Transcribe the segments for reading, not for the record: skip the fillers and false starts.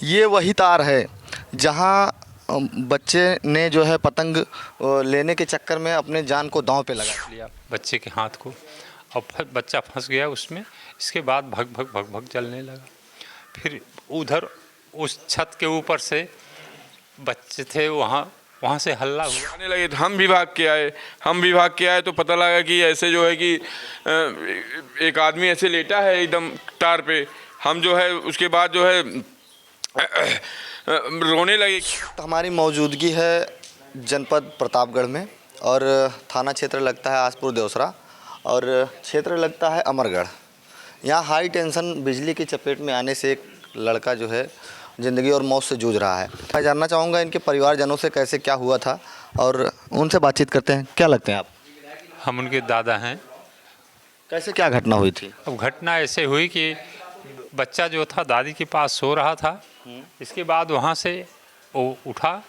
ये वही तार है जहां बच्चे ने जो है पतंग लेने के चक्कर में अपने जान को दांव पे लगा लिया बच्चे के हाथ को, और बच्चा फंस गया उसमें। इसके बाद भग भग भग भग जलने लगा। फिर उधर उस छत के ऊपर से बच्चे थे, वहाँ से हल्ला हुआ, आने लगे तो हम विभाग के आए तो पता लगा कि ऐसे जो है कि एक आदमी ऐसे लेटा है एकदम तार पे। हम जो है उसके बाद जो है रोने लगे। हमारी मौजूदगी है जनपद प्रतापगढ़ में और थाना क्षेत्र लगता है आसपुर देवसरा और क्षेत्र लगता है अमरगढ़। यहाँ हाई टेंशन बिजली की चपेट में आने से एक लड़का जो है ज़िंदगी और मौत से जूझ रहा है। मैं जानना चाहूँगा इनके परिवारजनों से कैसे क्या हुआ था और उनसे बातचीत करते हैं। क्या लगते हैं आप? हम उनके दादा हैं। कैसे क्या घटना हुई थी? अब घटना ऐसे हुई कि बच्चा जो था दादी के पास सो रहा था। इसके बाद वहाँ से वो उठा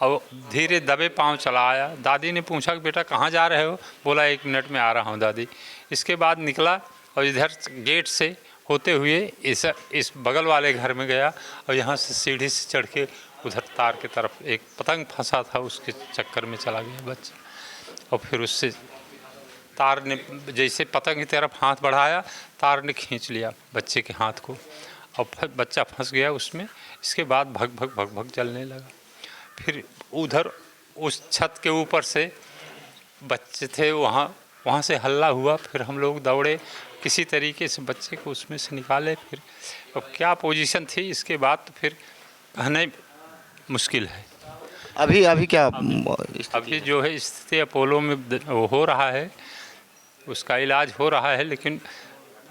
और धीरे दबे पाँव चला आया। दादी ने पूछा कि बेटा कहाँ जा रहे हो? बोला 1 मिनट में आ रहा हूँ दादी। इसके बाद निकला और इधर गेट से होते हुए इस बगल वाले घर में गया और यहाँ से सीढ़ी से चढ़ के उधर तार की तरफ एक पतंग फंसा था, उसके चक्कर में चला गया बच्चा। और फिर उससे तार ने जैसे पतंग की तरफ हाथ बढ़ाया, तार ने खींच लिया बच्चे के हाथ को और बच्चा फंस गया उसमें। इसके बाद भग भग भग भग जलने लगा। फिर उधर उस छत के ऊपर से बच्चे थे, वहाँ से हल्ला हुआ। फिर हम लोग दौड़े, किसी तरीके से बच्चे को उसमें से निकाले। फिर अब क्या पोजीशन थी इसके बाद तो फिर कहना मुश्किल है। अभी क्या अभी जो है स्थिति अपोलो में हो रहा है, उसका इलाज हो रहा है, लेकिन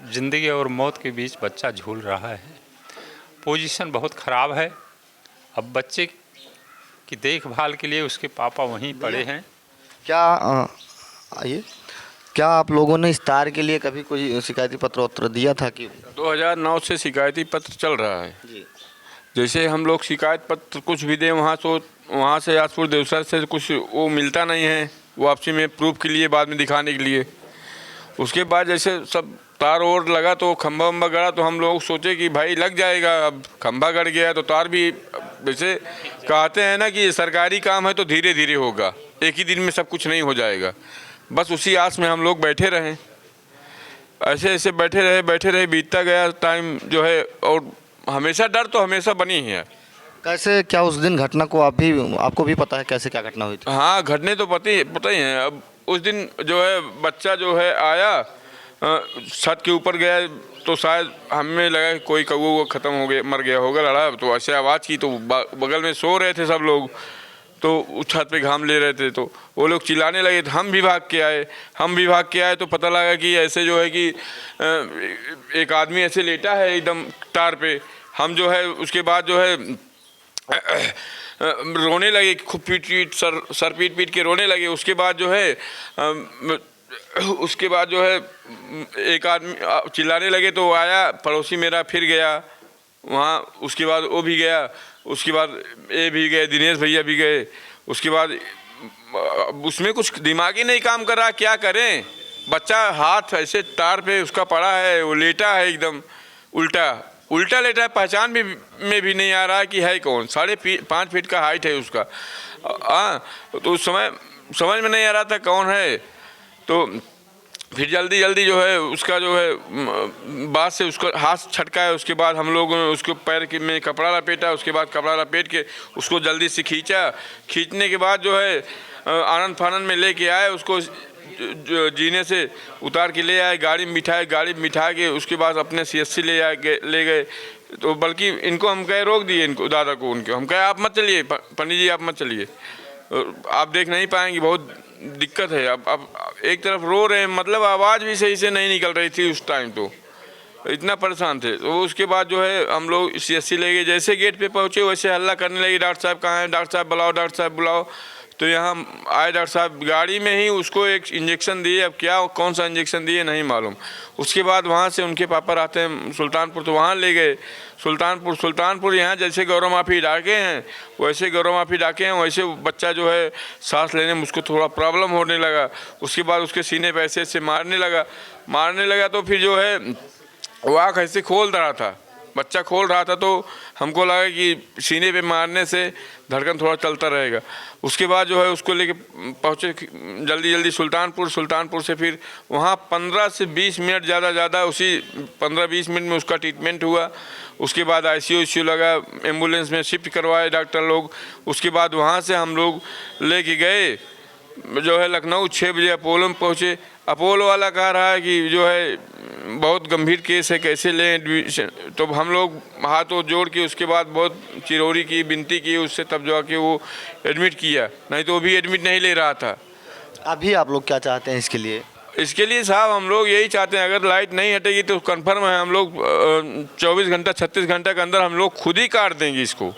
ज़िंदगी और मौत के बीच बच्चा झूल रहा है। पोजीशन बहुत ख़राब है। अब बच्चे की देखभाल के लिए उसके पापा वहीं पड़े हैं। क्या आप लोगों ने इस तार के लिए कभी कोई शिकायती पत्र दिया था कि? 2009 से शिकायती पत्र चल रहा है जी। जैसे हम लोग शिकायत पत्र कुछ भी दें वहाँ से आसपुर देवसर से कुछ वो मिलता नहीं है वापसी में प्रूफ के लिए, बाद में दिखाने के लिए। उसके बाद जैसे सब तार और लगा तो खंभा वम्बा गड़ा तो हम लोग सोचे कि भाई लग जाएगा। अब खंभा गड़ गया तो तार भी, वैसे कहते हैं ना कि सरकारी काम है तो धीरे धीरे होगा, एक ही दिन में सब कुछ नहीं हो जाएगा। बस उसी आस में हम लोग बैठे रहें, ऐसे ऐसे बैठे रहे बीतता गया टाइम जो है। और हमेशा डर तो हमेशा बनी ही है। कैसे क्या उस दिन घटना को आपको भी पता है कैसे क्या घटना हुई थी? हाँ, घटने तो पता ही है। अब उस दिन जो है बच्चा जो है आया, छत के ऊपर गया तो शायद हमें लगा कि कोई कौवा ख़त्म हो गया, मर गया होगा, लड़ा तो ऐसे आवाज़ की तो बगल में सो रहे थे सब लोग, तो उस छत पे घाम ले रहे थे तो वो लोग चिल्लाने लगे तो हम विभाग के आए तो पता लगा कि ऐसे जो है कि एक आदमी ऐसे लेटा है एकदम तार पे। हम जो है उसके बाद जो है रोने लगे, खूब सर पीट के रोने लगे। उसके बाद जो है एक आदमी चिल्लाने लगे तो आया पड़ोसी मेरा, फिर गया वहाँ। उसके बाद वो भी गया, उसके बाद ये भी गए, दिनेश भैया भी गए। उसके बाद उसमें कुछ दिमाग ही नहीं काम कर रहा, क्या करें। बच्चा हाथ ऐसे तार पे उसका पड़ा है, वो लेटा है एकदम उल्टा लेटा है, पहचान में भी नहीं आ रहा है कि है कौन। 5.5 फीट का हाइट है उसका। तो उस समय समझ में नहीं आ रहा था कौन है। तो फिर जल्दी जो है उसका जो है बाद से उसको हाथ छटकाया। उसके बाद हम लोग उसको पैर में कपड़ा लपेटा। उसके बाद कपड़ा लपेट के उसको जल्दी से खींचने के बाद जो है आनंद फानंद में लेके आए। उसको जीने से उतार के ले आए, गाड़ी में बिठा के उसके बाद अपने CSC ले गए। तो बल्कि इनको हम कहे रोक दिए, इनको दादा को उनके हम कहे आप मत चलिए, पंडित जी आप मत चलिए, आप देख नहीं पाएंगे, बहुत दिक्कत है। अब एक तरफ रो रहे हैं, मतलब आवाज़ भी सही से नहीं निकल रही थी उस टाइम, तो इतना परेशान थे। तो उसके बाद जो है हम लोग CSC ले गए। जैसे गेट पे पहुँचे वैसे हल्ला करने लगे, डॉक्टर साहब कहाँ हैं, डॉक्टर साहब बुलाओ, डॉक्टर साहब बुलाओ। तो यहाँ आए डॉक्टर साहब, गाड़ी में ही उसको एक इंजेक्शन दिए। अब कौन सा इंजेक्शन दिए नहीं मालूम। उसके बाद वहाँ से उनके पापा रहते हैं सुल्तानपुर, तो वहाँ ले गए सुल्तानपुर। यहाँ जैसे गौरव माफी डाके हैं वैसे बच्चा जो है सांस लेने में उसको थोड़ा प्रॉब्लम होने लगा। उसके बाद उसके सीने पे ऐसे मारने लगा। तो फिर जो है वो आँख ऐसे खोल रहा था, बच्चा खोल रहा था तो हमको लगा कि सीने पे मारने से धड़कन थोड़ा चलता रहेगा। उसके बाद जो है उसको लेके पहुँचे जल्दी सुल्तानपुर से फिर वहाँ 15 से 20 मिनट ज़्यादा उसी 15-20 मिनट में उसका ट्रीटमेंट हुआ। उसके बाद ICU लगा, एम्बुलेंस में शिफ्ट करवाए डॉक्टर लोग। उसके बाद वहाँ से हम लोग लेके गए जो है लखनऊ, 6 बजे अपोलो में पहुँचे। अपोलो वाला कह रहा है कि जो है बहुत गंभीर केस है, कैसे लें एडमिशन। तो हम लोग हाथों जोड़ के उसके बाद बहुत चिरौरी की, विनती की उससे, तब जो आके वो एडमिट किया, नहीं तो वो भी एडमिट नहीं ले रहा था। अभी आप लोग क्या चाहते हैं इसके लिए? इसके लिए साहब हम लोग यही चाहते हैं, अगर लाइट नहीं हटेगी तो कन्फर्म है हम लोग 24 घंटा 36 घंटा के अंदर हम लोग खुद ही काट देंगे, इसको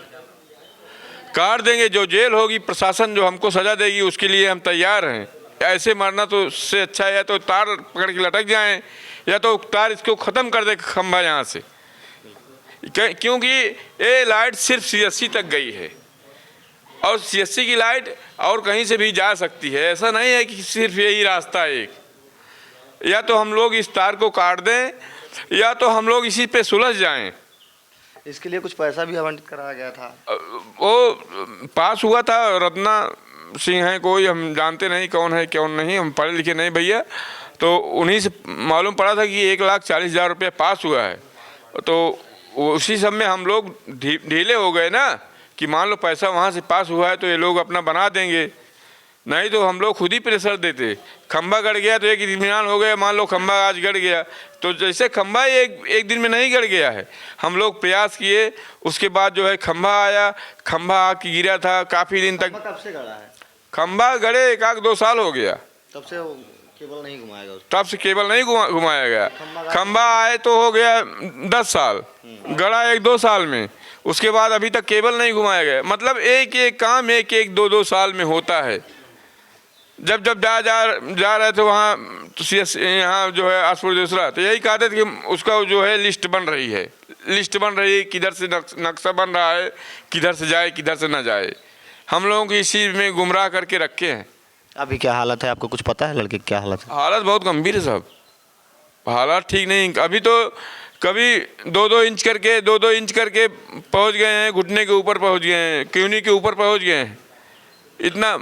काट देंगे। जो जेल होगी, प्रशासन जो हमको सज़ा देगी उसके लिए हम तैयार हैं। ऐसे मरना तो उससे अच्छा है या तो तार पकड़ के लटक जाएं या तो तार इसको ख़त्म कर दे खंभा यहाँ से, क्योंकि ये लाइट सिर्फ CSC तक गई है और CSC की लाइट और कहीं से भी जा सकती है। ऐसा नहीं है कि सिर्फ यही रास्ता है एक। या तो हम लोग इस तार को काट दें या तो हम लोग इसी पे सुलझ जाएं। इसके लिए कुछ पैसा भी आवंटित कराया गया था? वो पास हुआ था, रत्ना सिंह हैं कोई, हम जानते नहीं कौन है कौन नहीं, हम पढ़े लिखे नहीं भैया, तो उन्हीं से मालूम पड़ा था कि 1,40,000 रुपये पास हुआ है। तो उसी सब में हम लोग ढीले हो गए ना कि मान लो पैसा वहाँ से पास हुआ है तो ये लोग अपना बना देंगे, नहीं तो हम लोग खुद ही प्रेशर देते। खंभा गड़ गया तो एक इत्मीनान हो गया, मान लो खंभा आज गड़ गया तो जैसे खंभा एक दिन में नहीं गड़ गया है, हम लोग प्रयास किए। उसके बाद जो है खंभा आया, खंभा आके गिरा था काफ़ी दिन तक। कब से गड़ा है? खंभा गड़े 1-2 साल हो गया, तब से केबल नहीं घुमाया गया? तब से केबल नहीं घुमाया गया। खंभा आए तो हो गया 10 साल, गड़ा 1-2 साल में, उसके बाद अभी तक केबल नहीं घुमाया गया। मतलब एक काम 1-2 साल में होता है। जब जा रहे थे वहाँ तो यहाँ जो है आसपुर देवसरा, तो यही कहते थे कि उसका जो है लिस्ट बन रही है, किधर से नक्शा बन रहा है, किधर से जाए किधर से ना जाए। हम लोगों को इसी में गुमराह करके रखे हैं। अभी क्या हालत है, आपको कुछ पता है लड़के की क्या हालत है? हालत बहुत गंभीर है साहब, हालात ठीक नहीं। अभी तो कभी 2-2 इंच करके पहुँच गए हैं, घुटने के ऊपर पहुँच गए हैं, क्यूनी के ऊपर पहुँच गए हैं। इतना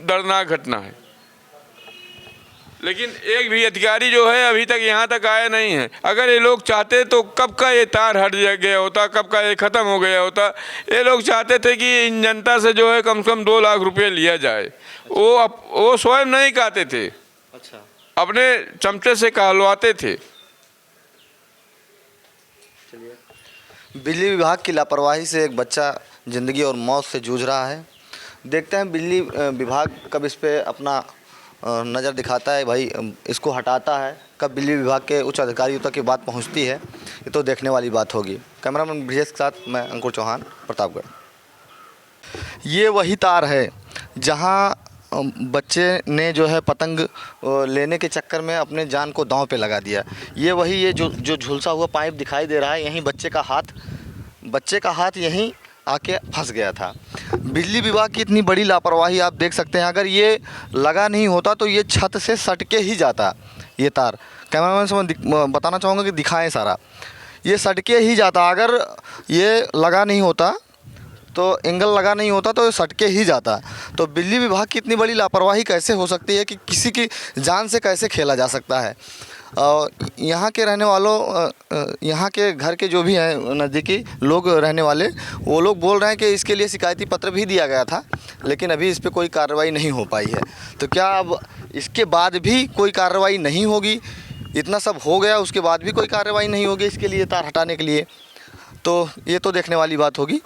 दर्दनाक घटना है। लेकिन एक भी अधिकारी जो है अभी तक यहाँ तक आया नहीं है। अगर ये लोग चाहते तो कब का ये तार हट गया होता, कब का ये ख़त्म हो गया होता। ये लोग चाहते थे कि इन जनता से जो है कम से कम 2 लाख रुपये लिया जाए। वो स्वयं नहीं कहते थे, अच्छा, अपने चमचे से कहलवाते थे। बिजली विभाग की लापरवाही से एक बच्चा ज़िंदगी और मौत से जूझ रहा है। देखते हैं बिजली विभाग कब इस पे अपना नज़र दिखाता है, भाई इसको हटाता है, कब बिजली विभाग के उच्च अधिकारियों तक ये बात पहुंचती है, ये तो देखने वाली बात होगी। कैमरामैन ब्रिजेश के साथ मैं अंकुर चौहान, प्रतापगढ़। ये वही तार है जहां बच्चे ने जो है पतंग लेने के चक्कर में अपने जान को दांव पे लगा दिया। ये जो झुलसा हुआ पाइप दिखाई दे रहा है, यहीं बच्चे का हाथ यहीं आके फंस गया था। बिजली विभाग की इतनी बड़ी लापरवाही आप देख सकते हैं। अगर ये लगा नहीं होता तो ये छत से सट के ही जाता ये तार। कैमरामैन से मैं बताना चाहूँगा कि दिखाएं सारा, ये सट के ही जाता। अगर ये लगा नहीं होता तो एंगल लगा नहीं होता तो ये सट के ही जाता। तो बिजली विभाग की इतनी बड़ी लापरवाही कैसे हो सकती है कि किसी की जान से कैसे खेला जा सकता है। यहाँ के रहने वालों, यहाँ के घर के जो भी हैं नज़दीकी लोग रहने वाले, वो लोग बोल रहे हैं कि इसके लिए शिकायती पत्र भी दिया गया था, लेकिन अभी इस पर कोई कार्रवाई नहीं हो पाई है। तो क्या अब इसके बाद भी कोई कार्रवाई नहीं होगी? इतना सब हो गया उसके बाद भी कोई कार्रवाई नहीं होगी इसके लिए, तार हटाने के लिए? तो ये तो देखने वाली बात होगी।